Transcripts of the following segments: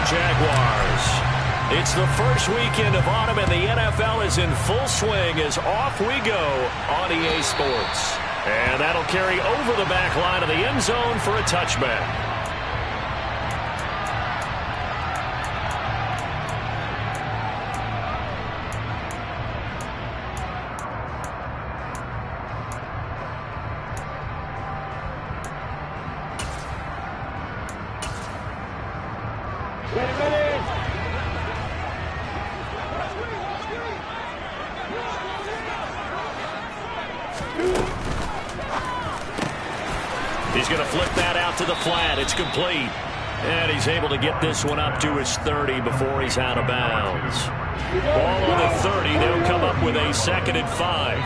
the Jaguars. It's the first weekend of autumn, and the NFL is in full swing as off we go on EA Sports. And that'll carry over the back line of the end zone for a touchback. He's going to flip that out to the flat. It's complete. And he's able to get this one up to his 30 before he's out of bounds. Ball on the 30. They'll come up with a 2nd and 5.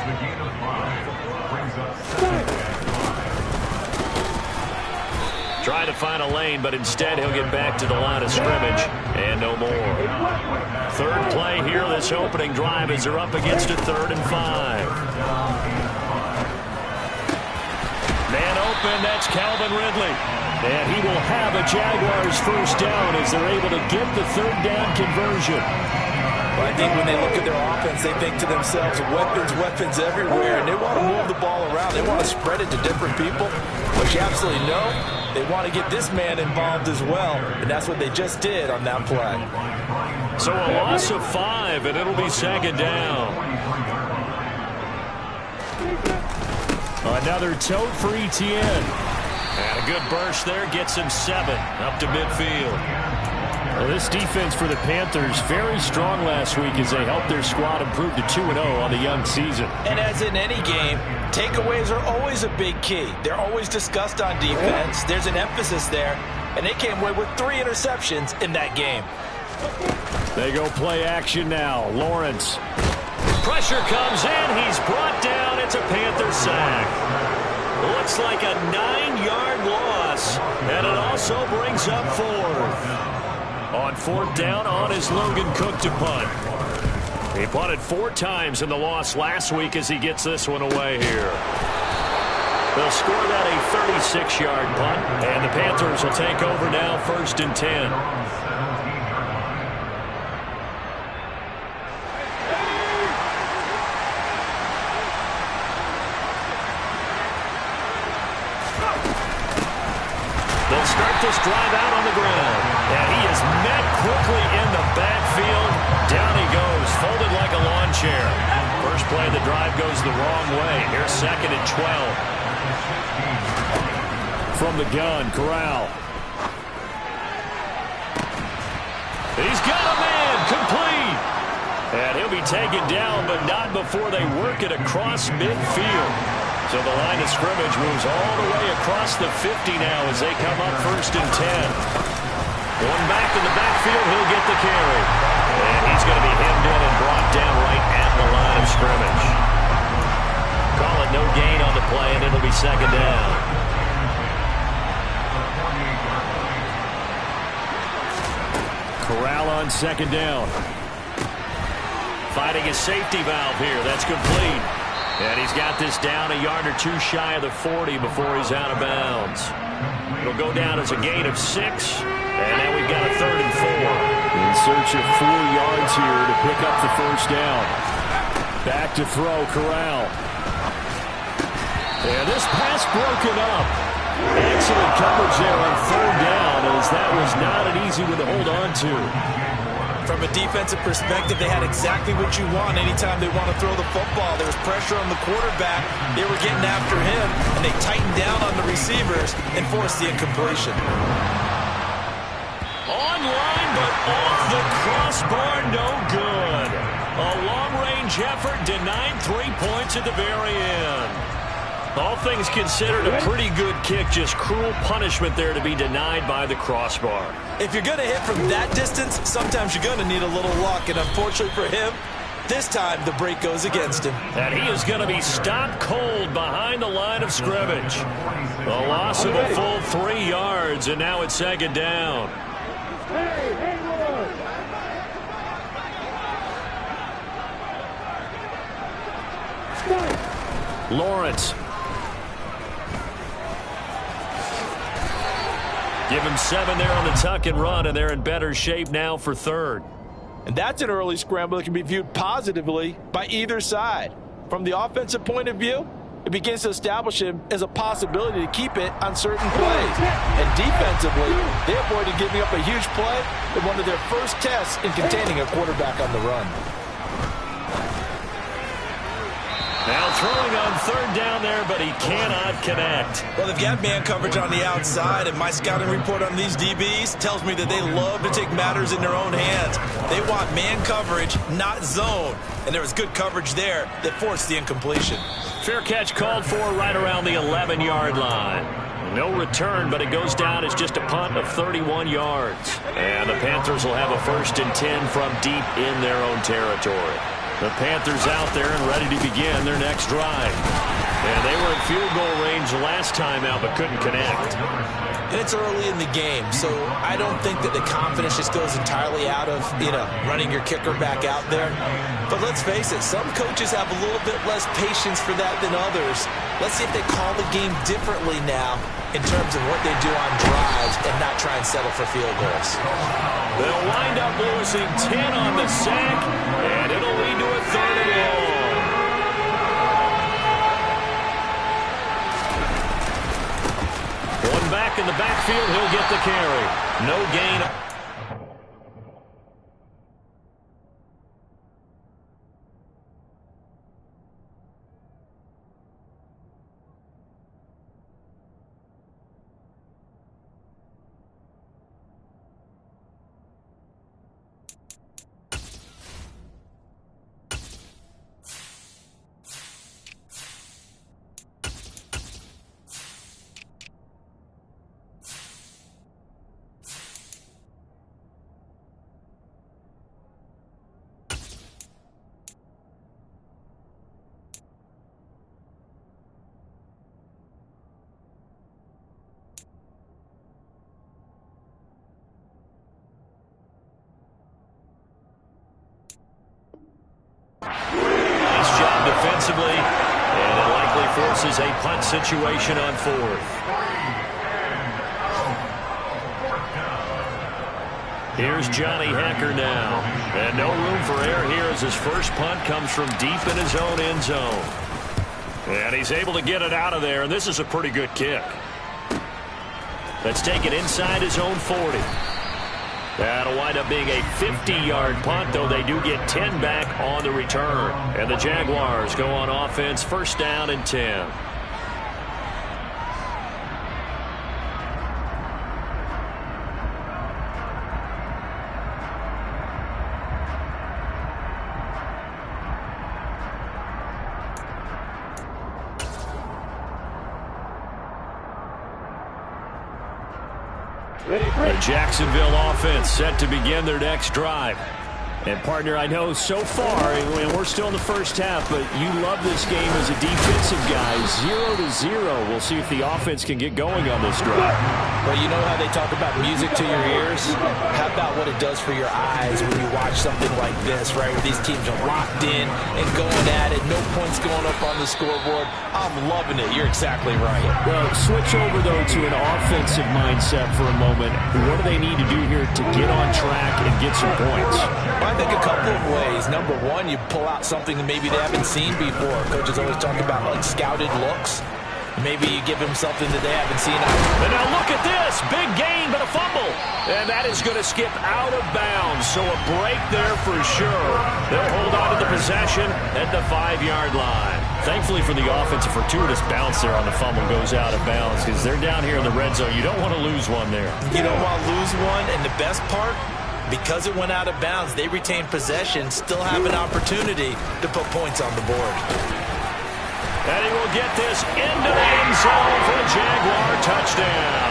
Trying to find a lane, but instead he'll get back to the line of scrimmage and no more. 3rd play here this opening drive as they're up against a 3rd and 5. Man open, that's Calvin Ridley. And he will have a Jaguars first down as they're able to get the 3rd down conversion. Well, I think when they look at their offense, they think to themselves, weapons everywhere, and they want to move the ball around. They want to spread it to different people. But you absolutely know they want to get this man involved as well, and that's what they just did on that play. So a loss of 5, and it'll be 2nd down. Another tote for Etienne. And a good burst there gets him 7 up to midfield. Well, this defense for the Panthers very strong last week as they helped their squad improve to 2-0 on the young season. And as in any game, takeaways are always a big key. They're always discussed on defense. There's an emphasis there. And they came away with 3 interceptions in that game. They go play action now. Lawrence. Pressure comes in. He's brought down. It's a Panther sack. Looks like a 9-yard loss. And it also brings up 4th. On 4th down, on is Logan Cook to punt. He punted 4 times in the loss last week as he gets this one away here. They'll score that a 36-yard punt. And the Panthers will take over now 1st and 10. This drive out on the ground. And he is met quickly in the backfield. Down he goes, folded like a lawn chair. First play of the drive goes the wrong way. Here's 2nd and 12. From the gun, Corral. He's got a man, complete. And he'll be taken down, but not before they work it across midfield. So the line of scrimmage moves all the way across the 50 now as they come up 1st and 10. Going back in the backfield, he'll get the carry. And he's going to be hemmed in and brought down right at the line of scrimmage. Call it no gain on the play, and it'll be 2nd down. Corral on 2nd down. Fighting a safety valve here. That's complete. And he's got this down a yard or 2 shy of the 40 before he's out of bounds. It'll go down as a gain of 6. And now we've got a 3rd and 4. In search of 4 yards here to pick up the first down. Back to throw, Corral. And this pass broken up. Excellent coverage there on 3rd down, as that was not an easy one to hold on to. From a defensive perspective, they had exactly what you want anytime they want to throw the football. There was pressure on the quarterback. They were getting after him, and they tightened down on the receivers and forced the incompletion. Online, but off the crossbar, no good. A long-range effort denied 3 points at the very end. All things considered, a pretty good kick. Just cruel punishment there to be denied by the crossbar. If you're going to hit from that distance, sometimes you're going to need a little luck. And unfortunately for him, this time the break goes against him. And he is going to be stopped cold behind the line of scrimmage. A loss of a full 3 yards, and now it's 2nd down. Lawrence. Give him 7 there on the tuck and run, and they're in better shape now for third. And that's an early scramble that can be viewed positively by either side. From the offensive point of view, it begins to establish him as a possibility to keep it on certain plays. And defensively, they avoided giving up a huge play in one of their first tests in containing a quarterback on the run. Now throwing on third down there, but he cannot connect. Well, they've got man coverage on the outside, and my scouting report on these DBs tells me that they love to take matters in their own hands. They want man coverage, not zone. And there was good coverage there that forced the incompletion. Fair catch called for right around the 11-yard line. No return, but it goes down as just a punt of 31 yards. And the Panthers will have a 1st and 10 from deep in their own territory. The Panthers out there and ready to begin their next drive. And they were in field goal range last time out, but couldn't connect. And it's early in the game, so I don't think that the confidence just goes entirely out of, running your kicker back out there. But let's face it, some coaches have a little bit less patience for that than others. Let's see if they call the game differently now in terms of what they do on drives and not try and settle for field goals. They'll wind up losing 10 on the sack, and it'll lead to a 3rd and long. One back in the backfield, he'll get the carry. No gain. Nice job defensively, and it likely forces a punt situation on 4th. Here's Johnny Hekker now. And no room for error here as his first punt comes from deep in his own end zone. And he's able to get it out of there, and this is a pretty good kick. Let's take it inside his own 40. That'll wind up being a 50-yard punt, though they do get 10 back on the return. And the Jaguars go on offense, 1st down and 10. The Jacksonville offense set to begin their next drive. And, partner, I know so far, and we're still in the first half, but you love this game as a defensive guy. 0-0. We'll see if the offense can get going on this drive. Well, you know how they talk about music to your ears? How about what it does for your eyes when you watch something like this, right, where these teams are locked in and going at it, no points going up on the scoreboard? I'm loving it. You're exactly right. Well, switch over, though, to an offensive mindset for a moment. What do they need to do here to get on track and get some points? Well, I think a couple of ways. Number one, you pull out something that maybe they haven't seen before. Coaches always talk about unscouted looks. Maybe you give them something that they haven't seen. And now look at this. Big gain, but a fumble. And that is going to skip out of bounds. So a break there for sure. They'll hold on to the possession at the 5-yard line. Thankfully for the offense, a fortuitous bounce there on the fumble goes out of bounds because they're down here in the red zone. You don't want to lose one there. You don't want to lose one, and the best part, because it went out of bounds, they retain possession, still have an opportunity to put points on the board. And he will get this into the end zone for a Jaguar touchdown.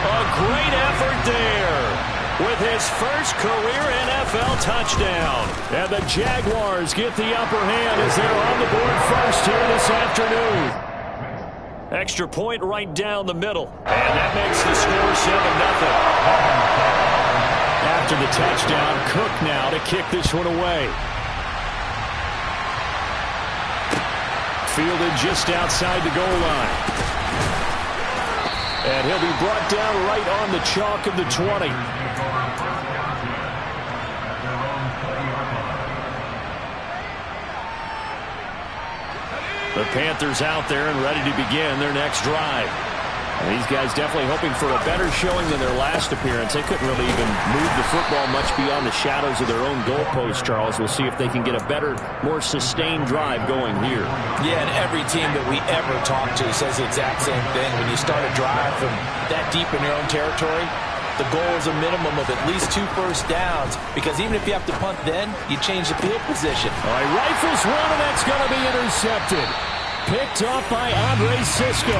A great effort there with his first career NFL touchdown. And the Jaguars get the upper hand as they're on the board first here this afternoon. Extra point right down the middle. And that makes the score 7-0. After the touchdown, Cook now to kick this one away. Fielded just outside the goal line. And he'll be brought down right on the chalk of the 20. The Panthers out there and ready to begin their next drive. And these guys definitely hoping for a better showing than their last appearance. They couldn't really even move the football much beyond the shadows of their own goalpost, Charles. We'll see if they can get a better, more sustained drive going here. Yeah, and every team that we ever talk to says the exact same thing. When you start a drive from that deep in your own territory, the goal is a minimum of at least 2 first downs, because even if you have to punt then, you change the field position. All right, rifles one, and that's going to be intercepted. Picked off by Andre Cisco.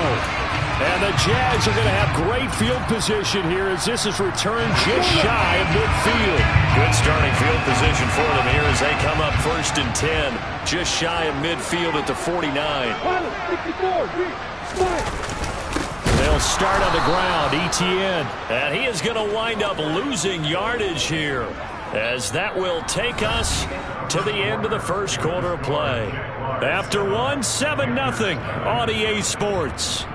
And the Jags are going to have great field position here as this is returned just shy of midfield. Good starting field position for them here as they come up 1st and 10. Just shy of midfield at the 49. They'll start on the ground, Etienne. And he is going to wind up losing yardage here, as that will take us to the end of the first quarter of play. After one, 7-0 on EA Sports.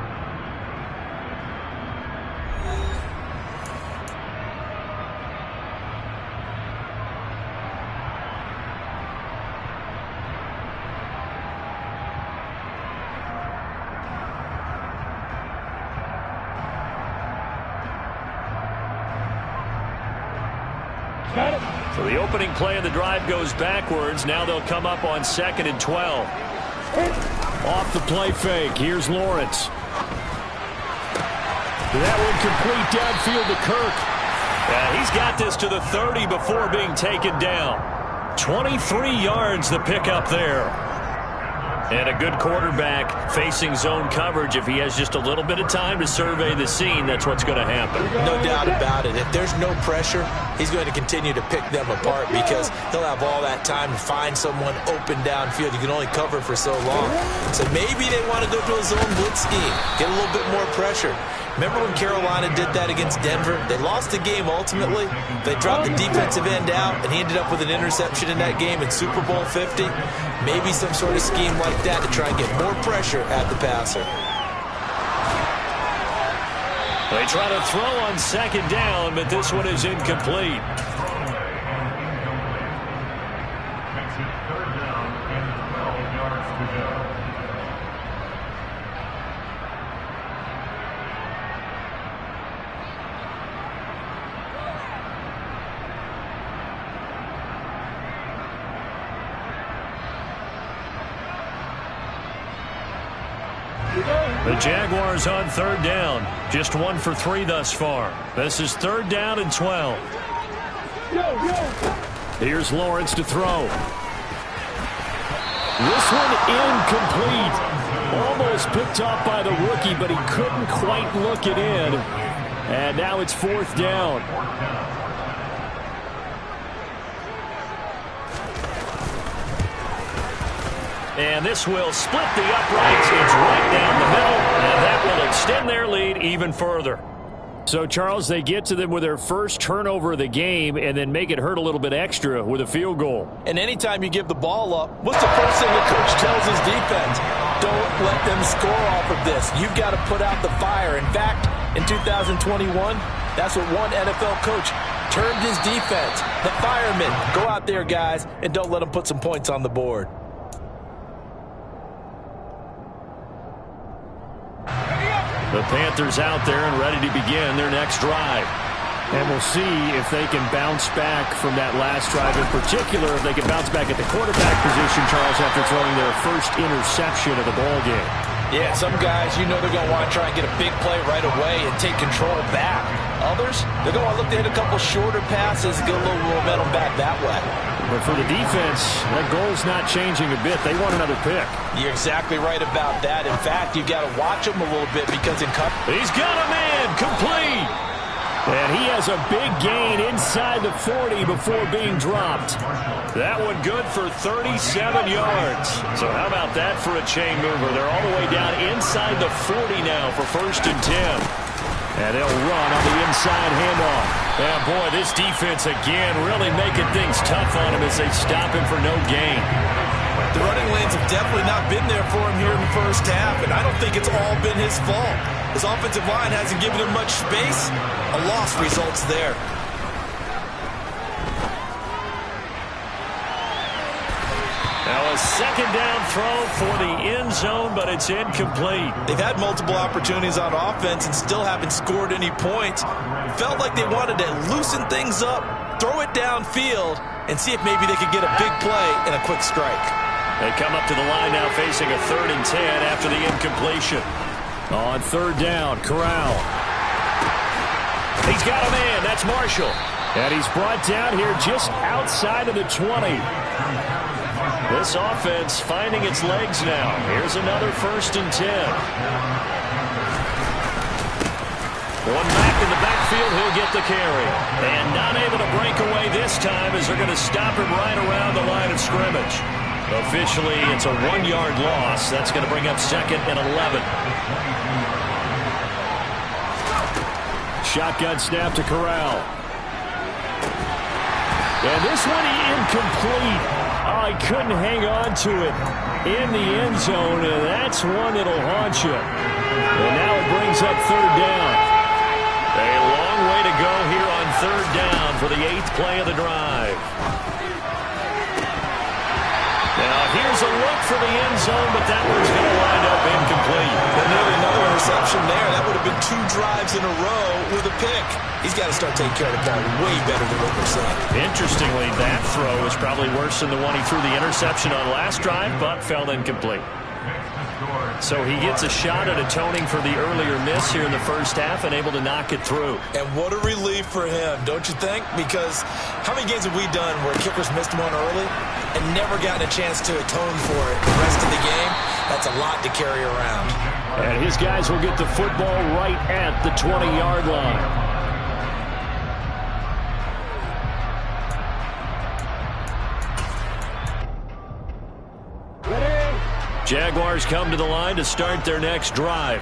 So the opening play of the drive goes backwards. Now they'll come up on 2nd and 12. Off the play fake. Here's Lawrence. That one complete downfield to Kirk. And he's got this to the 30 before being taken down. 23 yards the pickup there. And a good quarterback facing zone coverage. If he has just a little bit of time to survey the scene, that's what's going to happen. No doubt about it. If there's no pressure, he's going to continue to pick them apart, because he'll have all that time to find someone open downfield. You can only cover for so long. So maybe they want to go to a zone blitz scheme, get a little bit more pressure. Remember when Carolina did that against Denver? They lost the game ultimately. They dropped the defensive end out, and he ended up with an interception in that game in Super Bowl 50. Maybe some sort of scheme like that to try and get more pressure at the passer. They try to throw on 2nd down, but this one is incomplete. The Jaguars on 3rd down. Just 1 for 3 thus far. This is 3rd down and 12. Here's Lawrence to throw. This one incomplete. Almost picked off by the rookie, but he couldn't quite look it in. And now it's 4th down. And this will split the uprights. It's right down the middle, and that will extend their lead even further. So, Charles, they get to them with their first turnover of the game and then make it hurt a little bit extra with a field goal. And anytime you give the ball up, what's the first thing the coach tells his defense? Don't let them score off of this. You've got to put out the fire. In fact, in 2021, that's what one NFL coach termed his defense. The firemen. Go out there, guys, and don't let them put some points on the board. The Panthers out there and ready to begin their next drive. And we'll see if they can bounce back from that last drive. In particular, if they can bounce back at the quarterback position, Charles, after throwing their first interception of the ball game. Yeah, some guys, you know they're going to want to try and get a big play right away and take control back. Others, they're going to want to look to hit a couple shorter passes and get a little momentum back that way. But for the defense, that goal's not changing a bit. They want another pick. You're exactly right about that. In fact, you've got to watch him a little bit, because in cut. He's got a man complete. And he has a big gain inside the 40 before being dropped. That one good for 37 yards. So how about that for a chain mover? They're all the way down inside the 40 now for 1st and 10. And they'll run on the inside handoff. Yeah, boy, this defense again really making things tough on him as they stop him for no gain. The running lanes have definitely not been there for him here in the first half, and I don't think it's all been his fault. His offensive line hasn't given him much space. A loss results there. Now a second down throw for the end zone, but it's incomplete. They've had multiple opportunities on offense and still haven't scored any points. Felt like they wanted to loosen things up, throw it downfield, and see if maybe they could get a big play and a quick strike. They come up to the line now facing a 3rd and 10 after the incompletion. On 3rd down, Corral. He's got a man. That's Marshall. And he's brought down here just outside of the 20. This offense finding its legs now. Here's another 1st and 10. One back in the backfield, he'll get the carry. And not able to break away this time as they're going to stop him right around the line of scrimmage. Officially, it's a 1-yard loss. That's going to bring up 2nd and 11. Shotgun snap to Corral. And this one incomplete. Oh, he couldn't hang on to it in the end zone, and that's one that'll haunt you. And now it brings up 3rd down. A long way to go here on 3rd down for the 8th play of the drive. Now here's a look for the end zone, but that one's going to wind up incomplete. And nearly another interception there. That would have been 2 drives in a row with a pick. He's got to start taking care of the ball way better than what we're seeing. Interestingly, that throw is probably worse than the one he threw the interception on last drive, but fell incomplete. So he gets a shot at atoning for the earlier miss here in the first half and able to knock it through. And what a relief for him, don't you think? Because how many games have we done where kickers missed one early and never gotten a chance to atone for it the rest of the game? That's a lot to carry around. And his guys will get the football right at the 20-yard line. Jaguars come to the line to start their next drive.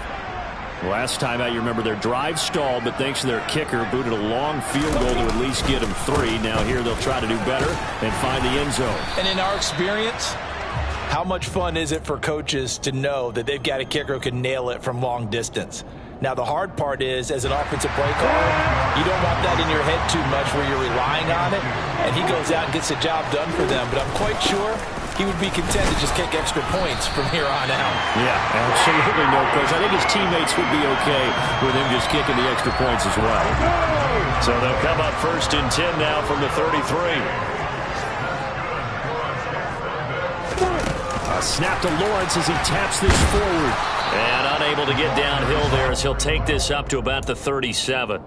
Last time out, you remember their drive stalled, but thanks to their kicker, booted a long field goal to at least get them 3. Now here they'll try to do better and find the end zone. And in our experience, how much fun is it for coaches to know that they've got a kicker who can nail it from long distance? Now, the hard part is, as an offensive play caller, you don't want that in your head too much where you're relying on it, and he goes out and gets the job done for them. But I'm quite sure he would be content to just kick extra points from here on out. Yeah, absolutely no question. I think his teammates would be okay with him just kicking the extra points as well. So they'll come up 1st and 10 now from the 33. A snap to Lawrence as he taps this forward. And unable to get downhill there as he'll take this up to about the 37.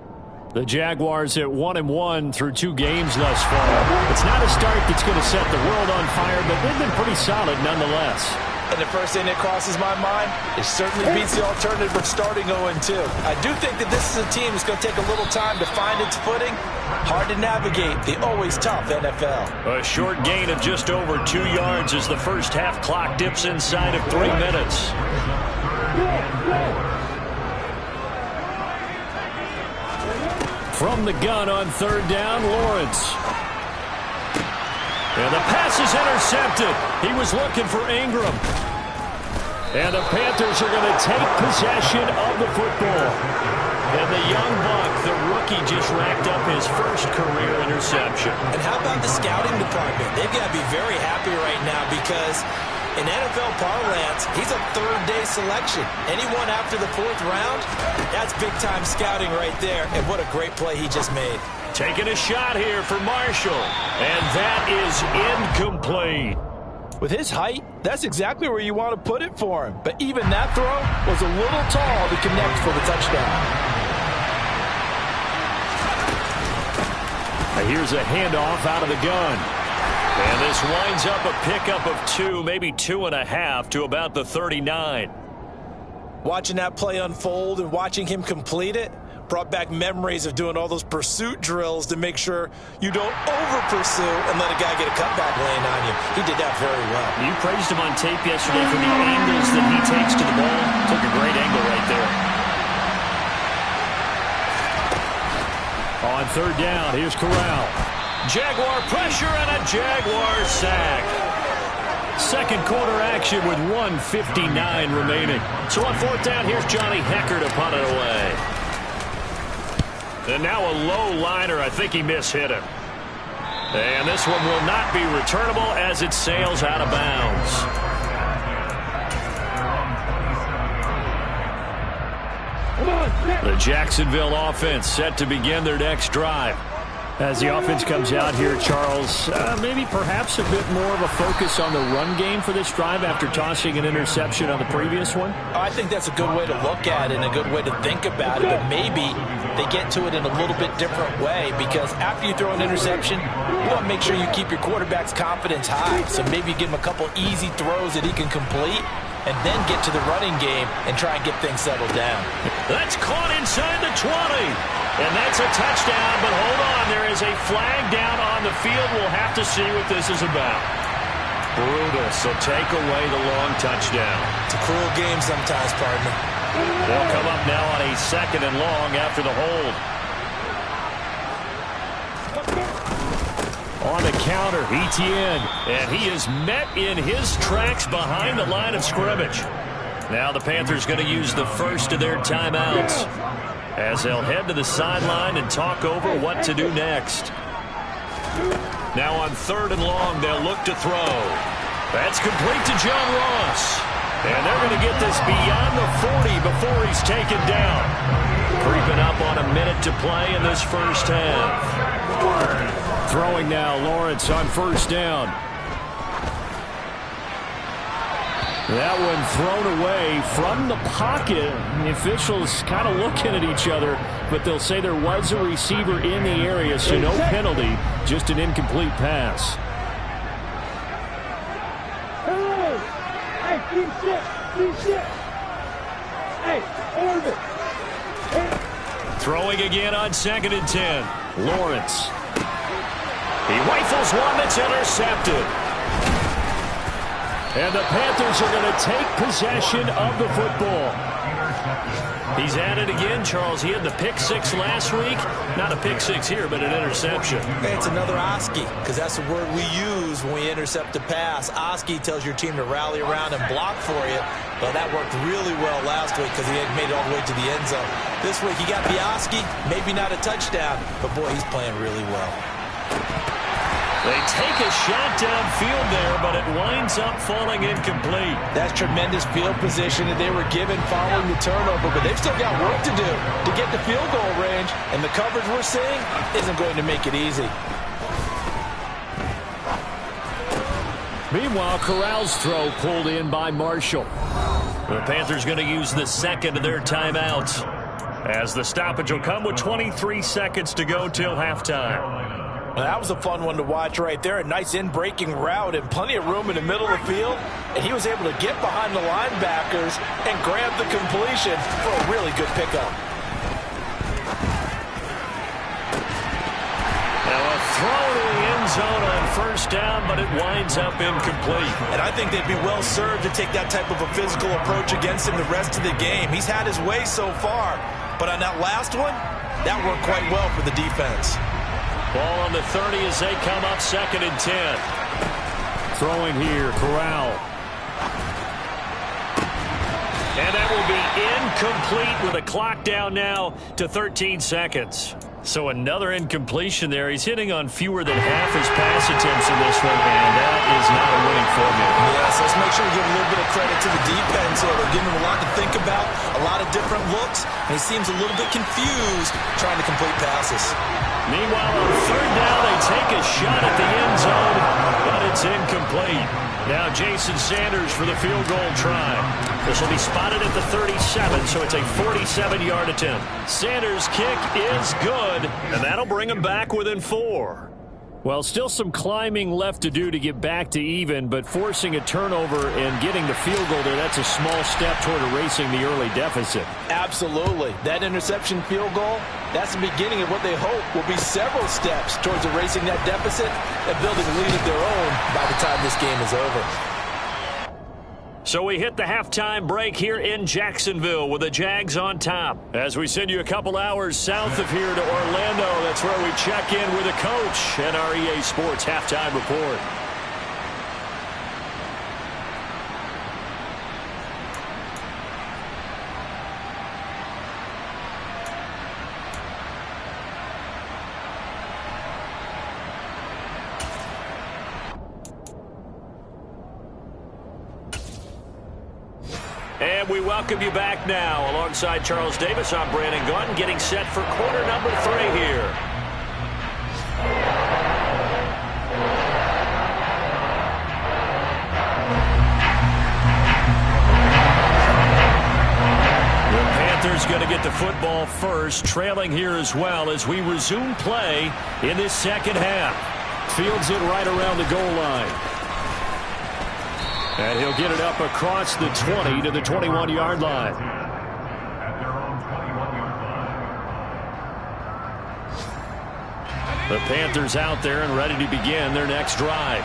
The Jaguars at 1-1 through 2 games thus far. It's not a start that's going to set the world on fire, but they've been pretty solid nonetheless. And the first thing that crosses my mind, it certainly beats the alternative of starting 0-2. I do think that this is a team that's going to take a little time to find its footing. Hard to navigate the always tough NFL. A short gain of just over 2 yards as the first half clock dips inside of 3 minutes. From the gun on 3rd down, Lawrence. And the pass is intercepted. He was looking for Ingram. And the Panthers are going to take possession of the football. And the young buck, the rookie, just racked up his first career interception. And how about the scouting department? They've got to be very happy right now because in NFL parlance, he's a 3rd-day selection. Anyone after the 4th round, that's big-time scouting right there. And what a great play he just made. Taking a shot here for Marshall. And that is incomplete. With his height, that's exactly where you want to put it for him. But even that throw was a little tall to connect for the touchdown. Here's a handoff out of the gun. And this winds up a pickup of 2, maybe 2.5 to about the 39. Watching that play unfold and watching him complete it brought back memories of doing all those pursuit drills to make sure you don't over-pursue and let a guy get a cutback laying on you. He did that very well. You praised him on tape yesterday for the angles that he takes to the ball. Took a great angle right there. On 3rd down, here's Corral. Jaguar pressure and a Jaguar sack. Second quarter action with 1:59 remaining. So on fourth down, here's Johnny Hekker to punt it away. And now a low liner. I think he mishit it. And this one will not be returnable as it sails out of bounds. The Jacksonville offense set to begin their next drive. As the offense comes out here, Charles, maybe perhaps a bit more of a focus on the run game for this drive after tossing an interception on the previous one? I think that's a good way to look at it and a good way to think about it, but maybe they get to it in a little bit different way, because after you throw an interception, you want to make sure you keep your quarterback's confidence high. So maybe you give him a couple easy throws that he can complete, and then get to the running game and try and get things settled down. That's caught inside the 20. And that's a touchdown, but hold on. There is a flag down on the field. We'll have to see what this is about. Brutal, so take away the long touchdown. It's a cruel game sometimes, partner. They'll come up now on a 2nd and long after the hold. On the counter, Etienne, and he is met in his tracks behind the line of scrimmage. Now the Panthers going to use the first of their timeouts, as they'll head to the sideline and talk over what to do next. Now on 3rd and long, they'll look to throw. That's complete to John Ross. And they're going to get this beyond the 40 before he's taken down. Creeping up on a minute to play in this first half. Throwing now, Lawrence on 1st down. That one thrown away from the pocket. The officials kind of looking at each other, but they'll say there was a receiver in the area, so no penalty, just an incomplete pass. Throwing again on 2nd and 10. Lawrence. He rifles one that's intercepted. And the Panthers are going to take possession of the football. He's at it again, Charles. He had the pick 6 last week. Not a pick 6 here, but an interception. Hey, it's another Oski, because that's the word we use when we intercept a pass. Oski tells your team to rally around and block for you. Well, that worked really well last week because he had made it all the way to the end zone. This week he got the Oski, maybe not a touchdown, but boy, he's playing really well. They take a shot downfield there, but it winds up falling incomplete. That's tremendous field position that they were given following the turnover, but they've still got work to do to get the field goal range, and the coverage we're seeing isn't going to make it easy. Meanwhile, Corral's throw pulled in by Marshall. The Panthers going to use the 2nd of their timeouts, as the stoppage will come with 23 seconds to go till halftime. Well, that was a fun one to watch right there. A nice in-breaking route and plenty of room in the middle of the field. And he was able to get behind the linebackers and grab the completion for a really good pickup. Now a throw to the end zone on 1st down, but it winds up incomplete. And I think they'd be well served to take that type of a physical approach against him the rest of the game. He's had his way so far. But on that last one, that worked quite well for the defense. Ball on the 30 as they come up 2nd and 10. Throwing here, Corral. And that will be incomplete with a clock down now to 13 seconds. So another incompletion there. He's hitting on fewer than half his pass attempts in this one, and that is not a winning formula. Yes, let's make sure we give a little bit of credit to the defense here. They're giving him a lot to think about, a lot of different looks, and he seems a little bit confused trying to complete passes. Meanwhile, on 3rd down, they take a shot at the end zone, but it's incomplete. Now Jason Sanders for the field goal try. This will be spotted at the 37, so it's a 47-yard attempt. Sanders' kick is good, and that'll bring him back within 4. Well, still some climbing left to do to get back to even, but forcing a turnover and getting the field goal there, that's a small step toward erasing the early deficit. Absolutely. That interception field goal, that's the beginning of what they hope will be several steps towards erasing that deficit and building a lead of their own by the time this game is over. So we hit the halftime break here in Jacksonville with the Jags on top. As we send you a couple hours south of here to Orlando, that's where we check in with the coach and our EA Sports Halftime Report. And we welcome you back now. Alongside Charles Davis, I'm Brandon Gaudin, getting set for quarter number 3 here. The Panthers going to get the football first, trailing here as well as we resume play in this second half. Fields it right around the goal line. And he'll get it up across the 20 to the 21-yard line. The Panthers out there and ready to begin their next drive.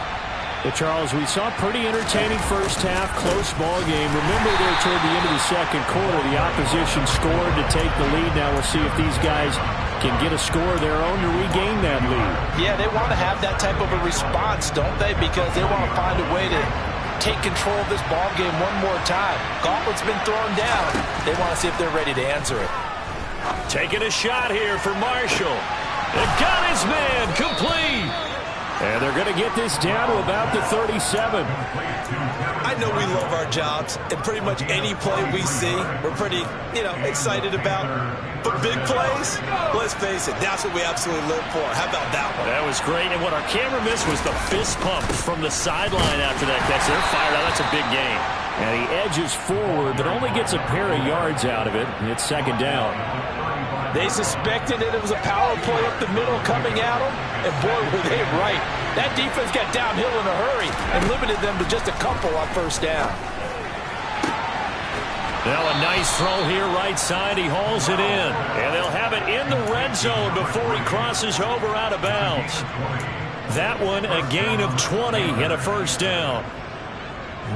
But Charles, we saw a pretty entertaining first half, close ball game. Remember there toward the end of the second quarter, the opposition scored to take the lead. Now we'll see if these guys can get a score of their own to regain that lead. Yeah, they want to have that type of a response, don't they? Because they want to find a way to take control of this ball game one more time. Gauntlet's been thrown down. They want to see if they're ready to answer it. Taking a shot here for Marshall. And got his man complete. And they're going to get this down to about the 37. I know we love our jobs, and pretty much any play we see, we're pretty, excited about. But big plays, let's face it, that's what we absolutely live for. How about that one? That was great, and what our camera missed was the fist pump from the sideline after that catch. They're fired out. That's a big gain. And he edges forward, but only gets a pair of yards out of it. It's second down. They suspected that it was a power play up the middle coming at them, and boy, were they right. That defense got downhill in a hurry and limited them to just a couple on first down. Now a nice throw here right side. He hauls it in, and they'll have it in the red zone before he crosses over out of bounds. That one a gain of 20 and a first down.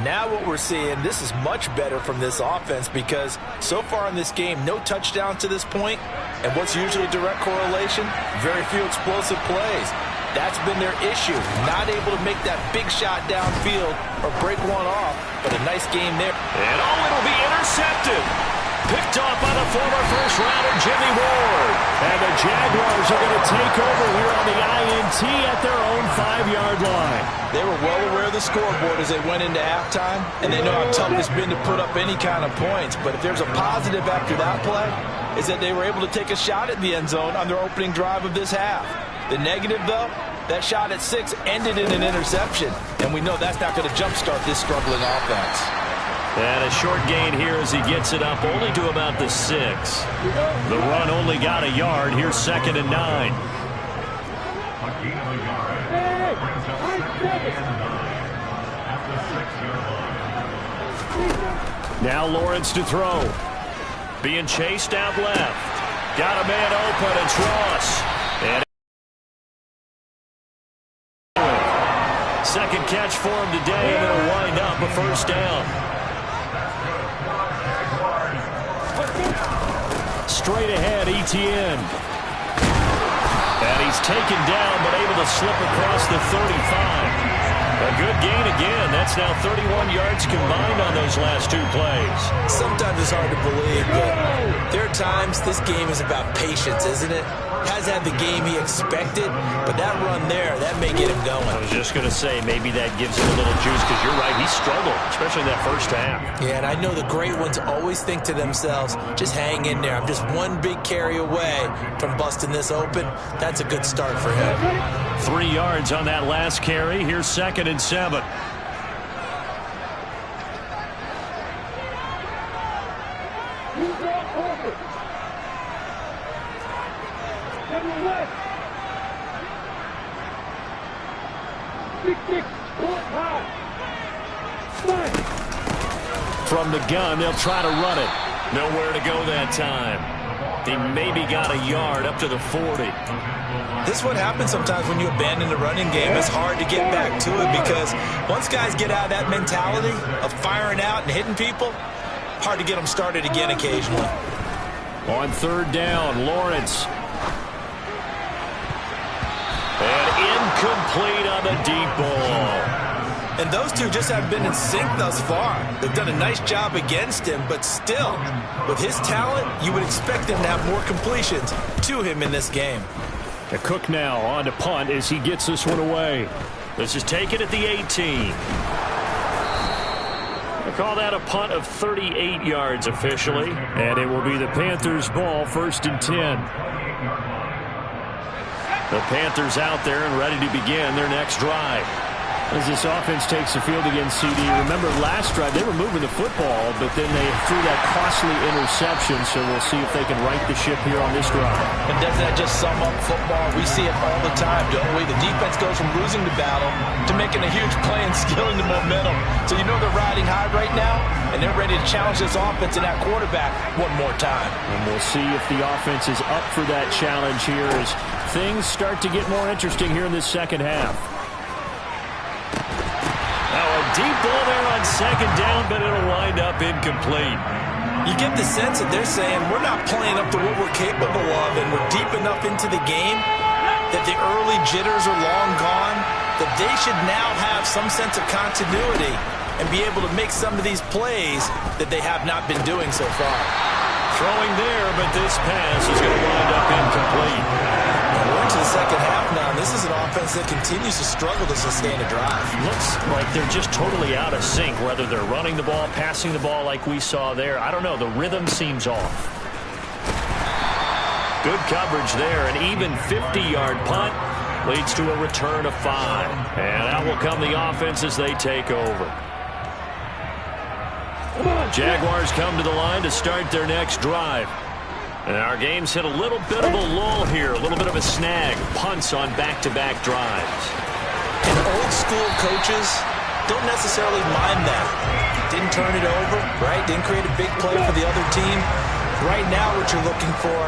Now what we're seeing, this is much better from this offense because so far in this game, no touchdown to this point. And what's usually a direct correlation? Very few explosive plays. That's been their issue. Not able to make that big shot downfield or break one off, but a nice game there. And it'll be intercepted. Picked off by the former first-rounder, Jimmy Ward. And the Jaguars are going to take over here on the INT at their own 5-yard line. They were well aware of the scoreboard as they went into halftime, and they know how tough it's been to put up any kind of points. But if there's a positive after that play, is that they were able to take a shot at the end zone on their opening drive of this half. The negative, though, that shot at 6 ended in an interception, and we know that's not going to jumpstart this struggling offense. And a short gain here as he gets it up only to about the 6. The run only got a yard. Here's second and 9. Now Lawrence to throw. Being chased out left. Got a man open. It's Ross. And second catch for him today, and it'll wind up a first down. Straight ahead, Etienne. And he's taken down, but able to slip across the 35. A good gain again. That's now 31 yards combined on those last 2 plays. Sometimes it's hard to believe, but there are times this game is about patience, isn't it? Hasn't had the game he expected, but that run there, that may get him going. I was just going to say, maybe that gives him a little juice, because you're right, he struggled, especially in that first half. Yeah, and I know the great ones always think to themselves, just hang in there. I'm just one big carry away from busting this open. That's a good start for him. 3 yards on that last carry. Here's second and 7. From the gun, they'll try to run it. Nowhere to go that time. He maybe got a yard up to the 40. This is what happens sometimes when you abandon the running game. It's hard to get back to it because once guys get out of that mentality of firing out and hitting people, hard to get them started again occasionally. On third down, Lawrence. And incomplete on the deep ball. And those two just haven't been in sync thus far. They've done a nice job against him, but still, with his talent, you would expect him to have more completions to him in this game. The Cook now on to punt as he gets this one away. This is taken at the 18. call that a punt of 38 yards officially. And it will be the Panthers' ball, 1st and 10. The Panthers out there and ready to begin their next drive. As this offense takes the field against CD, remember last drive they were moving the football, but then they threw that costly interception, so we'll see if they can right the ship here on this drive. And doesn't that just sum up football? We see it all the time, don't we? The defense goes from losing the battle to making a huge play and stealing the momentum. So you know they're riding high right now, and they're ready to challenge this offense and that quarterback one more time. And we'll see if the offense is up for that challenge here as things start to get more interesting here in this second half. Deep ball there on 2nd down, but it'll wind up incomplete. You get the sense that they're saying we're not playing up to what we're capable of, and we're deep enough into the game that the early jitters are long gone, that they should now have some sense of continuity and be able to make some of these plays that they have not been doing so far. Throwing there, but this pass is going to wind up incomplete. We're into the second half now, and this is an offense that continues to struggle to sustain a drive. Looks like they're just totally out of sync, whether they're running the ball, passing the ball like we saw there. I don't know. The rhythm seems off. Good coverage there. An even 50-yard punt leads to a return of 5. And out will come the offense as they take over. Jaguars come to the line to start their next drive. And our game's hit a little bit of a lull here, a little bit of a snag. Punts on back-to-back drives. And old-school coaches don't necessarily mind that. Didn't turn it over, right? Didn't create a big play for the other team. Right now what you're looking for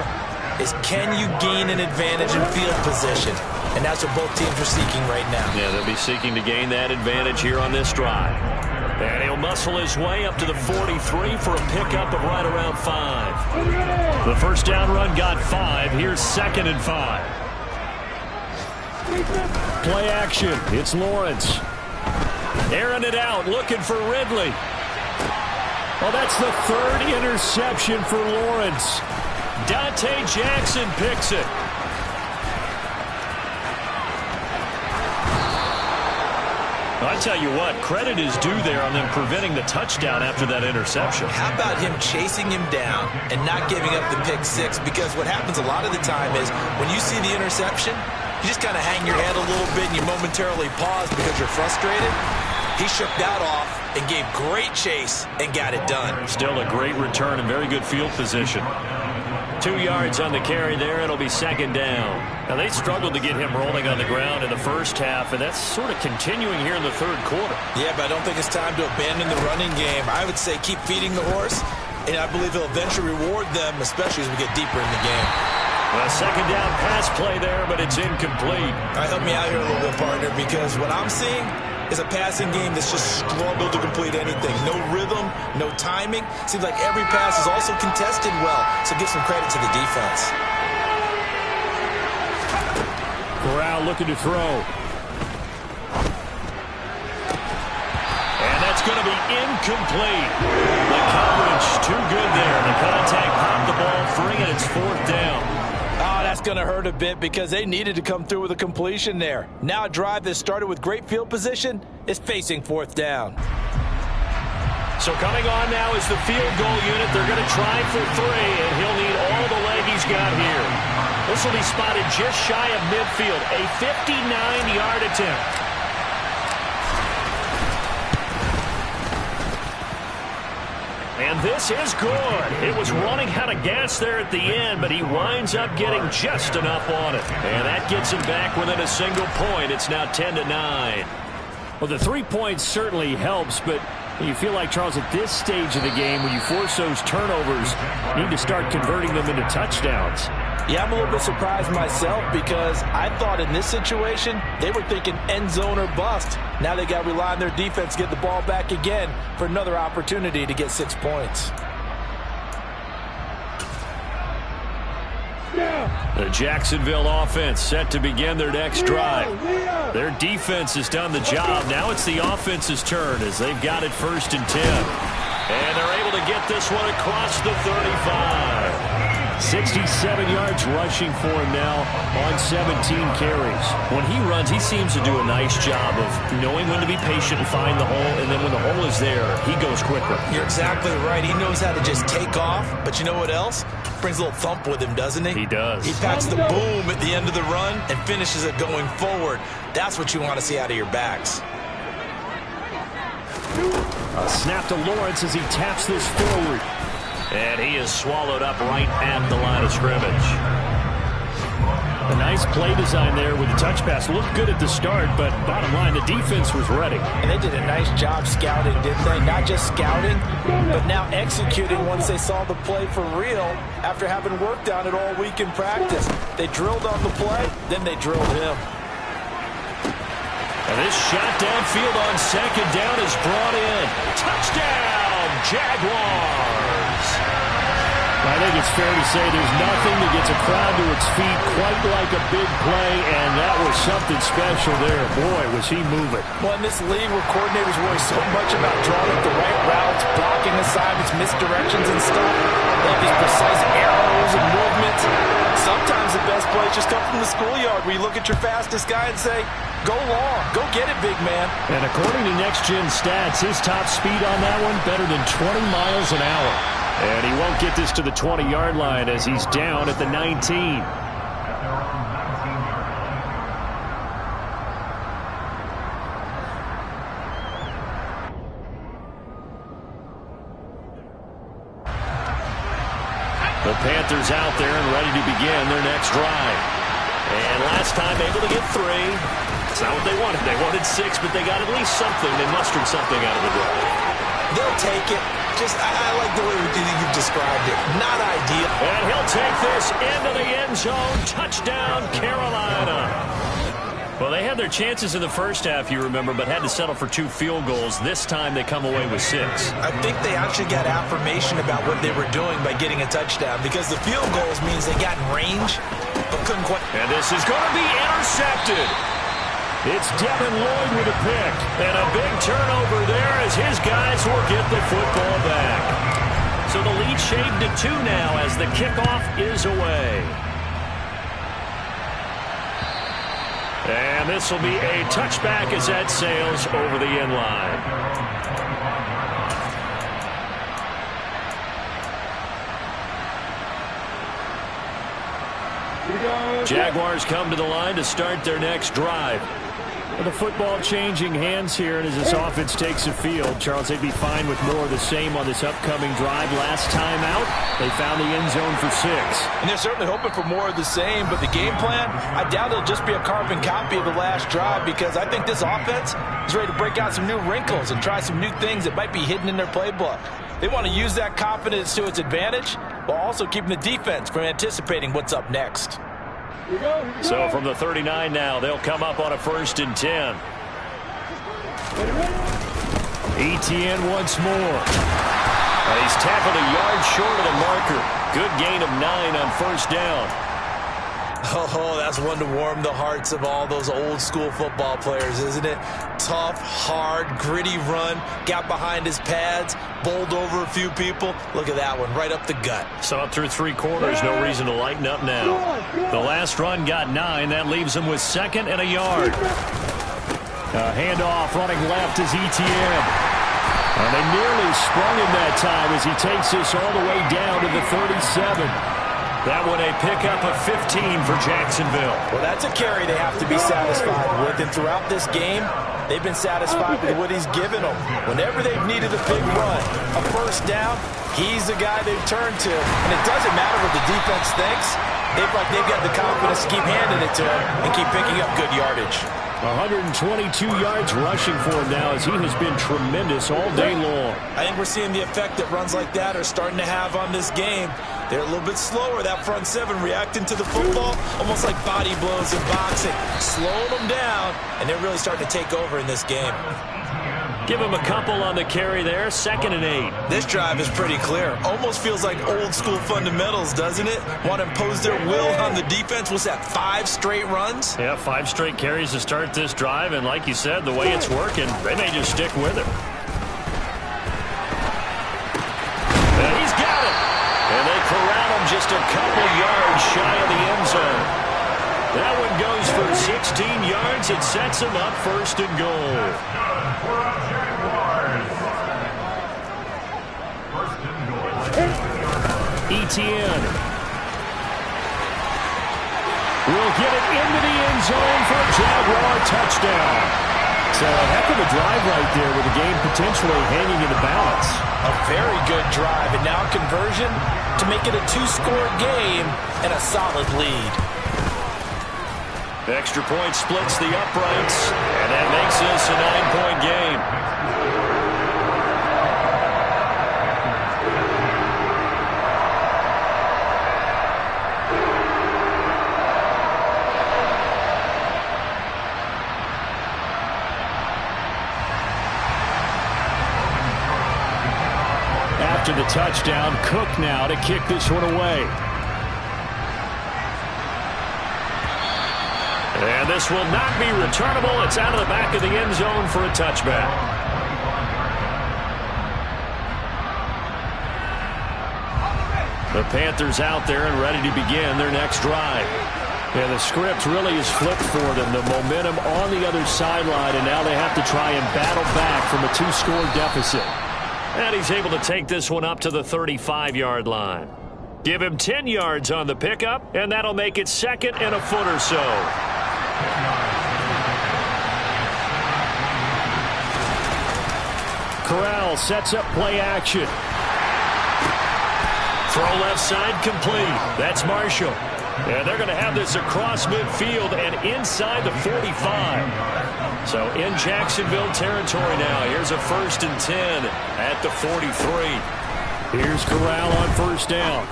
is can you gain an advantage in field position? And that's what both teams are seeking right now. Yeah, they'll be seeking to gain that advantage here on this drive. And he'll muscle his way up to the 43 for a pickup of right around 5. The first down run got 5. Here's 2nd and 5. Play action. It's Lawrence. Airing it out, looking for Ridley. Well, that's the 3rd interception for Lawrence. Dante Jackson picks it. I tell you what, credit is due there on them preventing the touchdown after that interception. How about him chasing him down and not giving up the pick 6? Because what happens a lot of the time is when you see the interception, you just kind of hang your head a little bit and you momentarily pause because you're frustrated. He shook that off and gave great chase and got it done. Still a great return and very good field position. 2 yards on the carry there. It'll be 2nd down. Now, they struggled to get him rolling on the ground in the first half, and that's sort of continuing here in the 3rd quarter. Yeah, but I don't think it's time to abandon the running game. I would say keep feeding the horse, and I believe he'll eventually reward them, especially as we get deeper in the game. Well, 2nd down pass play there, but it's incomplete. All right, help me out here a little bit, partner, because what I'm seeing is a passing game that's just struggled to complete anything. No rhythm, no timing. Seems like every pass is also contested well, so give some credit to the defense. Corral looking to throw. And that's going to be incomplete. The coverage too good there. The contact popped the ball free, and it's 4th down. Oh, that's going to hurt a bit because they needed to come through with a completion there. Now a drive that started with great field position is facing 4th down. So coming on now is the field goal unit. They're going to try for 3, and he'll need all the leg he's got here. This will be spotted just shy of midfield. A 59-yard attempt. And this is good. It was running out of gas there at the end, but he winds up getting just enough on it. And that gets him back within a single point. It's now 10-9. Well, the 3 points certainly helps, but you feel like, Charles, at this stage of the game, when you force those turnovers, you need to start converting them into touchdowns. Yeah, I'm a little bit surprised myself because I thought in this situation they were thinking end zone or bust. Now they got to rely on their defense to get the ball back again for another opportunity to get 6 points. The Jacksonville offense set to begin their next drive. Their defense has done the job. Now it's the offense's turn as they've got it 1st and 10. And they're able to get this one across the 35. 67 yards rushing for him now on 17 carries. When he runs, he seems to do a nice job of knowing when to be patient and find the hole, and then when the hole is there, he goes quicker. You're exactly right. He knows how to just take off, but you know what else? Brings a little thump with him, doesn't he? He does. He packs the boom at the end of the run and finishes it going forward. That's what you want to see out of your backs. A snap to Lawrence as he taps this forward. And he is swallowed up right at the line of scrimmage. A nice play design there with the touch pass. Looked good at the start, but bottom line, the defense was ready. And they did a nice job scouting, didn't they? Not just scouting, but now executing once they saw the play for real after having worked on it all week in practice. They drilled on the play, then they drilled him. And this shot downfield on second down is brought in. Touchdown, Jaguars! I think it's fair to say there's nothing that gets a crowd to its feet quite like a big play, and that was something special there. Boy, was he moving. Well, in this league where coordinators worry so much about drawing up the right routes, blocking assignments, misdirections and stuff, they have these precise arrows and movements. Sometimes the best plays just come from the schoolyard where you look at your fastest guy and say, go long, go get it, big man. And according to Next Gen Stats, his top speed on that one, better than 20 miles an hour. And he won't get this to the 20-yard line as he's down at the 19. The Panthers out there and ready to begin their next drive. And last time able to get 3. It's not what they wanted. They wanted 6, but they got at least something. They mustered something out of the drive. They'll take it. I like the way you've described it. Not ideal. And he'll take this into the end zone. Touchdown, Carolina. Well, they had their chances in the first half, you remember, but had to settle for 2 field goals. This time they come away with 6. I think they actually got affirmation about what they were doing by getting a touchdown, because the field goals means they got in range, but couldn't quite. And this is going to be intercepted. It's Devin Lloyd with a pick. And a big turnover there as his guys will get the football back. So the lead shaved to 2 now as the kickoff is away. And this will be a touchback as that sails over the end line. Jaguars come to the line to start their next drive. Well, the football changing hands here, and as this offense takes the field, Charles, they'd be fine with more of the same on this upcoming drive. Last time out, they found the end zone for 6. And they're certainly hoping for more of the same, but the game plan, I doubt it'll just be a carbon copy of the last drive, because I think this offense is ready to break out some new wrinkles and try some new things that might be hidden in their playbook. They want to use that confidence to its advantage while also keeping the defense from anticipating what's up next. So from the 39 now, they'll come up on a 1st and 10. ETN once more. And he's tackled a yard short of the marker. Good gain of 9 on 1st down. Oh, that's one to warm the hearts of all those old school football players, isn't it? Tough, hard, gritty run, got behind his pads, bowled over a few people. Look at that one, right up the gut. So up through 3 quarters, no reason to lighten up now. The last run got 9. That leaves him with 2nd and a yard. A handoff running left is ETN. And they nearly sprung him that time as he takes this all the way down to the 37. That one a pickup of 15 for Jacksonville. Well, that's a carry they have to be satisfied with. And throughout this game, they've been satisfied with what he's given them. Whenever they've needed a big run, a 1st down, he's the guy they've turned to. And it doesn't matter what the defense thinks. They've got the confidence to keep handing it to him and keep picking up good yardage. 122 yards rushing for him now as he has been tremendous all day long. I think we're seeing the effect that runs like that are starting to have on this game. They're a little bit slower, that front 7 reacting to the football, almost like body blows in boxing, slowing them down, and they're really starting to take over in this game. Give him a couple on the carry there, 2nd and 8. This drive is pretty clear. Almost feels like old school fundamentals, doesn't it? Want to impose their will on the defense. What's that, 5 straight runs? Yeah, 5 straight carries to start this drive, and like you said, the way it's working, they may just stick with it. And he's got it. And they corral him just just a couple yards shy of the end zone. That one goes for 16 yards. It sets him up first and goal. Etienne will get it into the end zone for a Jaguar touchdown. So a heck of a drive right there with the game potentially hanging in the balance. A very good drive, and now conversion to make it a two-score game and a solid lead. Extra point splits the uprights, and that makes this a 9-point game. After the touchdown, Cook now to kick this one away. And this will not be returnable. It's out of the back of the end zone for a touchback. The Panthers out there and ready to begin their next drive. And the script really is flipped for them. The momentum on the other sideline, and now they have to try and battle back from a two-score deficit. And he's able to take this one up to the 35-yard line. Give him 10 yards on the pickup, and that'll make it second and a foot or so. Corral sets up play action. Throw left side complete. That's Marshall. And they're going to have this across midfield and inside the 45. So in Jacksonville territory now. Here's a 1st and 10 at the 43. Here's Corral on first down.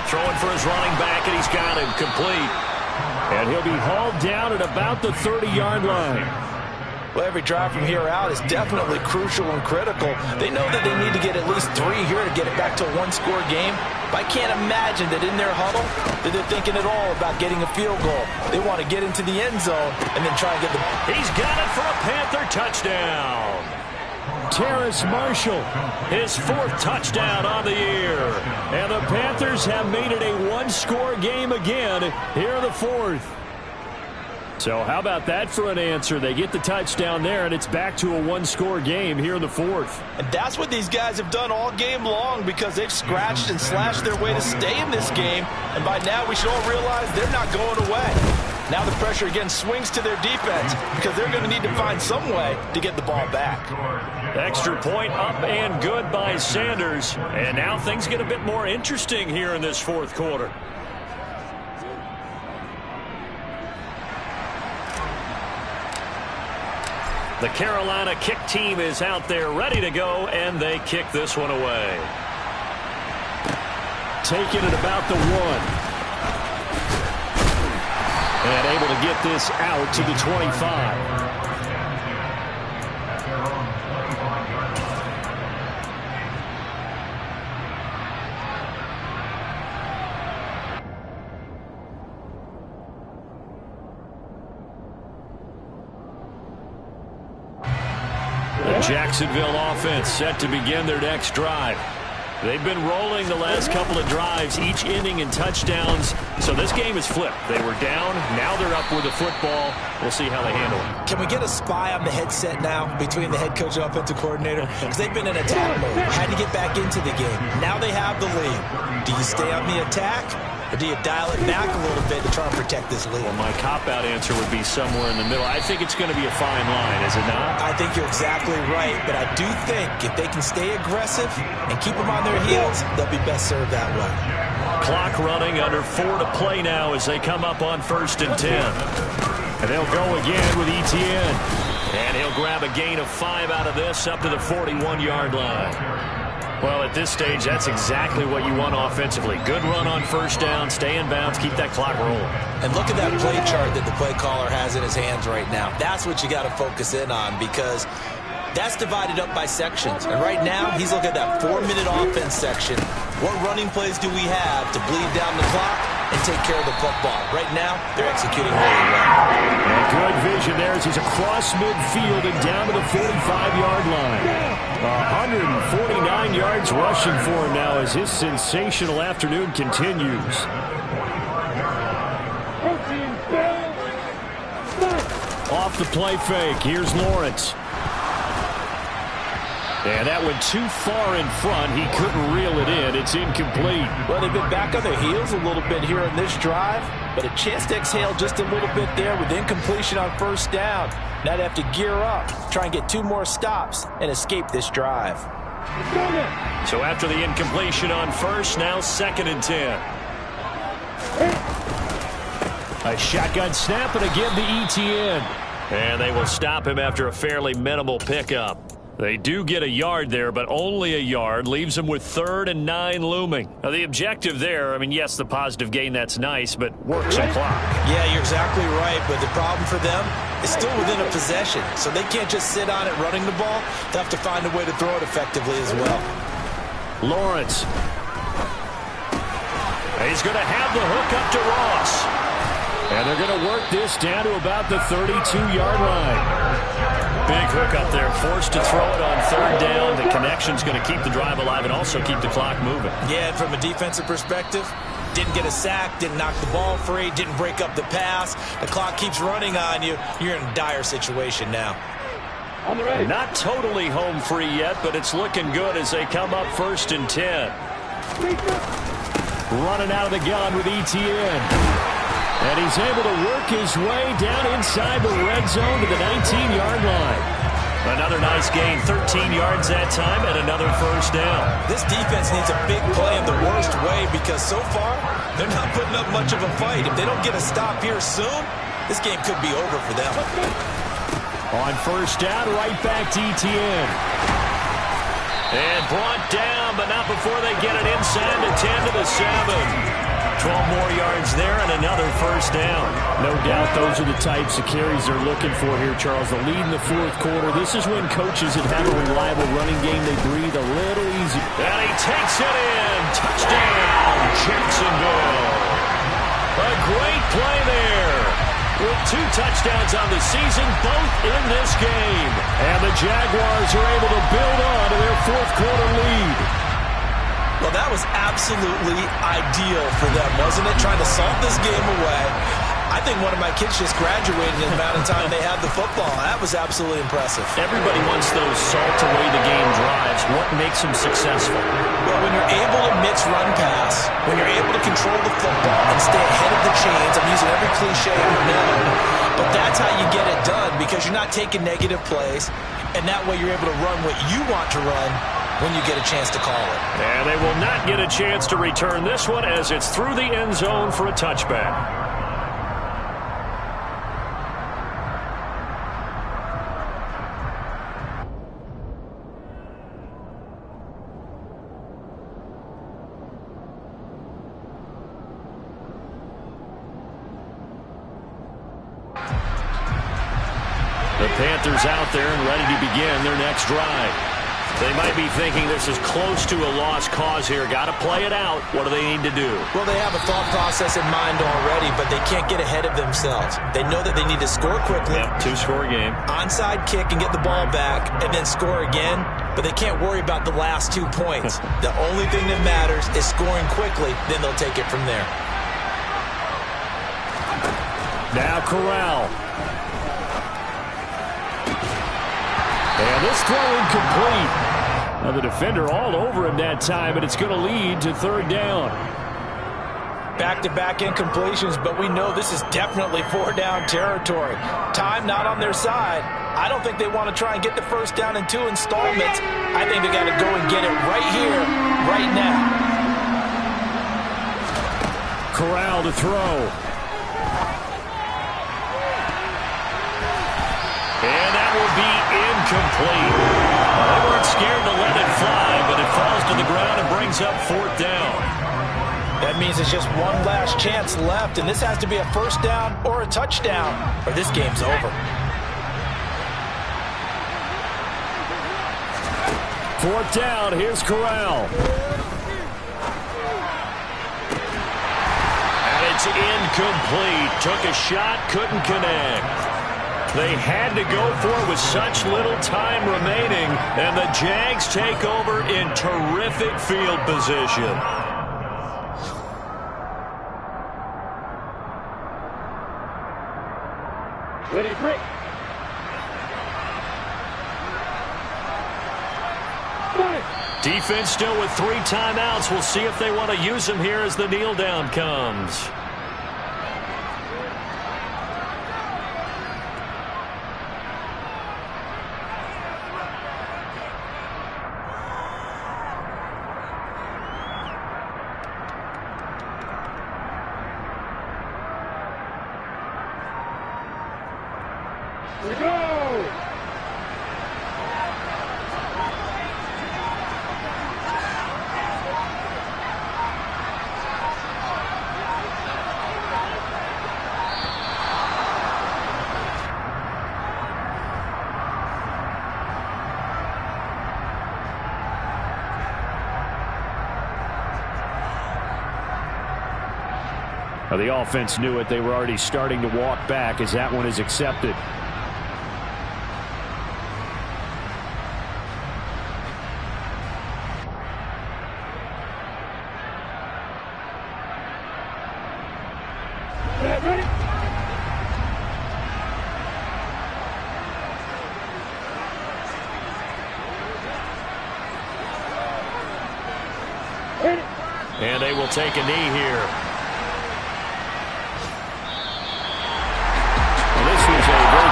Throwing for his running back, and he's got him complete. And he'll be hauled down at about the 30-yard line. Well, every drive from here out is definitely crucial and critical. They know that they need to get at least 3 here to get it back to a one-score game. But I can't imagine that in their huddle that they're thinking at all about getting a field goal. They want to get into the end zone and then try and get the... He's got it for a Panther touchdown. Terrace Marshall, his 4th touchdown on the year. And the Panthers have made it a one-score game again here in the 4th. So how about that for an answer? They get the touchdown there, and it's back to a one-score game here in the 4th. And that's what these guys have done all game long, because they've scratched and slashed their way to stay in this game. And by now we should all realize they're not going away. Now the pressure again swings to their defense, because they're going to need to find some way to get the ball back. Extra point up and good by Sanders. And now things get a bit more interesting here in this 4th quarter. The Carolina kick team is out there ready to go, and they kick this one away. Taking it about the 1. And able to get this out to the 25. Jacksonville offense set to begin their next drive. They've been rolling the last couple of drives, each inning in touchdowns. So this game is flipped. They were down. Now they're up with the football. We'll see how they handle it. Can we get a spy on the headset now between the head coach and offensive coordinator? Because they've been in attack mode. Had to get back into the game. Now they have the lead. Do you stay on the attack, or do you dial it back a little bit to try and protect this lead? Well, my cop-out answer would be somewhere in the middle. I think it's going to be a fine line, is it not? I think you're exactly right, but I do think if they can stay aggressive and keep them on their heels, they'll be best served that way. Clock running, under 4 to play now as they come up on 1st and 10. And they'll go again with Etienne. And he'll grab a gain of 5 out of this up to the 41-yard line. Well, at this stage, that's exactly what you want offensively. Good run on first down, stay in bounds, keep that clock rolling. And look at that play chart that the play caller has in his hands right now. That's what you got to focus in on, because that's divided up by sections. And right now, he's looking at that 4-minute offense section. What running plays do we have to bleed down the clock and take care of the football? Right now, they're executing really well. And good vision there as he's across midfield and down to the 45-yard line. 149 yards rushing for him now as his sensational afternoon continues. Off the play fake. Here's Lawrence. And that went too far in front. He couldn't reel it in. It's incomplete. Well, they've been back on their heels a little bit here in this drive, but a chance to exhale just a little bit there with incompletion on first down. Now they have to gear up, try and get 2 more stops, and escape this drive. So after the incompletion on first, now 2nd and 10. A shotgun snap and again to Etienne. And they will stop him after a fairly minimal pickup. They do get a yard there, but only a yard. Leaves them with 3rd and 9 looming. Now, the objective there, I mean, yes, the positive gain, that's nice, but work some clock. Yeah, you're exactly right, but the problem for them is still within a possession, so they can't just sit on it running the ball. They have to find a way to throw it effectively as well. Lawrence. He's going to have the hook up to Ross. And they're going to work this down to about the 32-yard line. Big hook up there, forced to throw it on 3rd down. The connection's going to keep the drive alive and also keep the clock moving. Yeah, and from a defensive perspective, didn't get a sack, didn't knock the ball free, didn't break up the pass. The clock keeps running on you. You're in a dire situation now. Not totally home free yet, but it's looking good as they come up 1st and 10. Running out of the gun with Etienne. And he's able to work his way down inside the red zone to the 19-yard line. Another nice gain, 13 yards that time, and another 1st down. This defense needs a big play in the worst way because so far, they're not putting up much of a fight. If they don't get a stop here soon, this game could be over for them. On 1st down, right back to Etienne. And brought down, but not before they get it inside the 10 to the 7. 12 more yards there and another 1st down. No doubt those are the types of carries they're looking for here, Charles. The lead in the 4th quarter. This is when coaches that have a reliable running game, they breathe a little easier. And he takes it in. Touchdown, Jacksonville. A great play there. With 2 touchdowns on the season, both in this game. And the Jaguars are able to build on to their 4th quarter lead. Well, that was absolutely ideal for them, wasn't it? Trying to salt this game away. I think one of my kids just graduated in the amount of time they had the football. That was absolutely impressive. Everybody wants those salt-away-the-game drives. What makes them successful? Well, when you're able to mix run-pass, when you're able to control the football and stay ahead of the chains, I'm using every cliche I know, but that's how you get it done because you're not taking negative plays, and that way you're able to run what you want to run when you get a chance to call it. And they will not get a chance to return this one as it's through the end zone for a touchback. The Panthers out there and ready to begin their next drive. They might be thinking this is close to a lost cause here. Got to play it out. What do they need to do? Well, they have a thought process in mind already, but they can't get ahead of themselves. They know that they need to score quickly. Yep, 2-score game. Onside kick and get the ball back and then score again, but they can't worry about the last 2 points. The only thing that matters is scoring quickly, then they'll take it from there. Now Corral. And this throw incomplete. Now the defender all over him that time, but it's going to lead to 3rd down. Back-to-back incompletions, but we know this is definitely 4-down territory. Time not on their side. I don't think they want to try and get the 1st down in 2 installments. I think they got to go and get it right here, right now. Corral to throw. And that will be incomplete. They weren't scared to let it fly, but it falls to the ground and brings up 4th down. That means it's just one last chance left, and this has to be a 1st down or a touchdown, or this game's over. 4th down, here's Corral. And it's incomplete. Took a shot, couldn't connect. They had to go for it with such little time remaining, and the Jags take over in terrific field position. Ready, break. Defense still with 3 timeouts. We'll see if they want to use them here as the kneel down comes. We go! Now the offense knew it. They were already starting to walk back as that one is accepted. Ready? And they will take a knee here.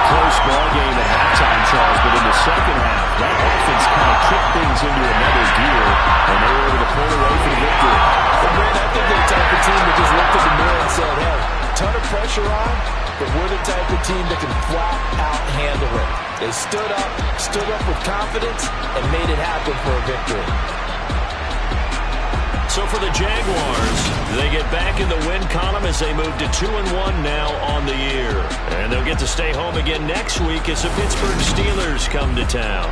Close ball game at halftime, Charles, but in the second half, that offense kind of kicked things into another gear, and they were able to pull away for the victory. Well, Brent, I think they're the type of team that just looked at the mirror and said, hey, ton of pressure on, but we're the type of team that can flat out handle it. They stood up with confidence, and made it happen for a victory. So for the Jaguars, they get back in the win column as they move to 2-1 now on the year. And they'll get to stay home again next week as the Pittsburgh Steelers come to town.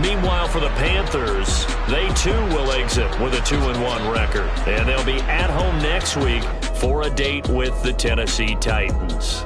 Meanwhile, for the Panthers, they too will exit with a 2-1 record. And they'll be at home next week for a date with the Tennessee Titans.